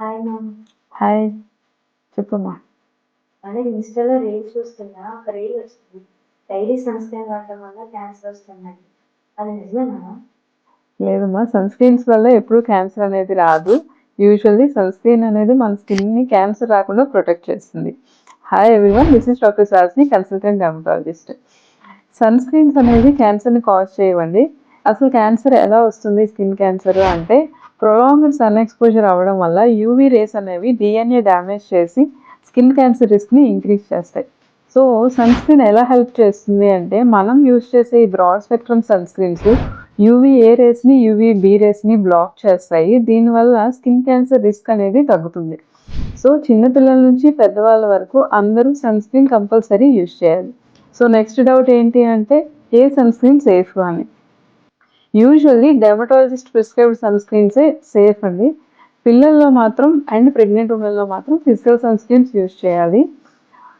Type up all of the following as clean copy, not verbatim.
Hi ma'am. Hi చెప్పమ్మా. అదే ఇన్స్టాలో రీల్స్ చూస్తున్నా, ఒక రీల్ వస్తుంది. డైలీ సన్ స్క్రీన్ వాడటం వల్ల క్యాన్సర్ వస్తున్నాయి. అది నిజమేనా? లేదమ్మా, సన్ స్క్రీన్స్ వల్ల ఎప్పుడు క్యాన్సర్ అనేది రాదు. యూజువల్లీ సన్ స్క్రీన్ అనేది మన స్కిన్ని క్యాన్సర్ రాకుండా ప్రొటెక్ట్ చేస్తుంది. Hi everyone, this is doctor సాస్ని, కన్సల్టెంట్ డెర్మటాలజిస్ట్. సన్ స్క్రీన్స్ అనేది క్యాన్సర్ని కాజ్ చేయవండి. అసలు క్యాన్సర్ ఎలా వస్తుంది, స్కిన్ క్యాన్సర్ అంటే ప్రొలాంగ్డ్ సన్ ఎక్స్పోజర్ అవ్వడం వల్ల యూవీ రేస్ అనేవి డిఎన్ఏ డ్యామేజ్ చేసి స్కిన్ క్యాన్సర్ రిస్క్ని ఇంక్రీజ్ చేస్తాయి. సో సన్ స్క్రీన్ ఎలా హెల్ప్ చేస్తుంది అంటే, మనం యూజ్ చేసే ఈ broad spectrum sunscreens UVA రేస్ని యూవీబీ రేస్ని బ్లాక్ చేస్తాయి. దీనివల్ల స్కిన్ క్యాన్సర్ రిస్క్ అనేది తగ్గుతుంది. సో చిన్నపిల్లల నుంచి పెద్దవాళ్ళ వరకు అందరూ సన్ స్క్రీన్ కంపల్సరీ యూజ్ చేయాలి. సో నెక్స్ట్ డౌట్ ఏంటి అంటే, ఏ సన్ స్క్రీన్ సేఫ్ అని. యూజువల్లీ డెర్మటాలజిస్ట్ ప్రిస్క్రైబ్డ్ సన్ స్క్రీన్సే సేఫ్ అండి. పిల్లల్లో మాత్రం అండ్ ప్రెగ్నెంట్ ఉమెన్లో మాత్రం ఫిజికల్ సన్ స్క్రీన్స్ యూజ్ చేయాలి.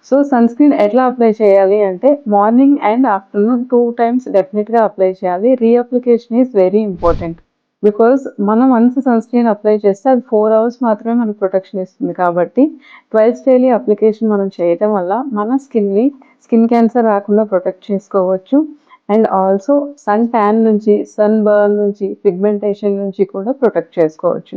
సో సన్ స్క్రీన్ ఎట్లా అప్లై చేయాలి అంటే, మార్నింగ్ అండ్ ఆఫ్టర్నూన్ 2 times డెఫినెట్గా అప్లై చేయాలి. Reapplication is very important. Because మనం వన్స్ సన్ స్క్రీన్ అప్లై చేస్తే అది 4 hours మాత్రమే మనకు ప్రొటెక్షన్ ఇస్తుంది. కాబట్టి ట్వైస్ డైలీ అప్లికేషన్ మనం చేయటం వల్ల మన స్కిన్ క్యాన్సర్ రాకుండా ప్రొటెక్ట్ చేసుకోవచ్చు. అండ్ ఆల్సో సన్ ట్యాన్ నుంచి, సన్ బర్న్ నుంచి, పిగ్మెంటేషన్ నుంచి కూడా ప్రొటెక్ట్ చేసుకోవచ్చు.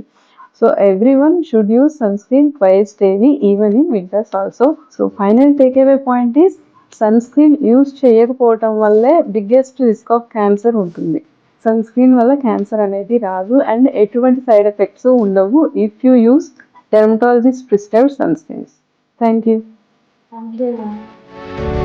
So everyone should use sunscreen twice daily, even in winters also. So final takeaway point is, sunscreen use చేయకపోవటం వల్లే బిగ్గెస్ట్ రిస్క్ ఆఫ్ క్యాన్సర్ ఉంటుంది. Sunscreen వల్ల cancer అనేది రాదు అండ్ ఎటువంటి సైడ్ ఎఫెక్ట్స్ ఉండవు if you use dermatologist prescribed sunscreens. Thank you. Thank you ma'am.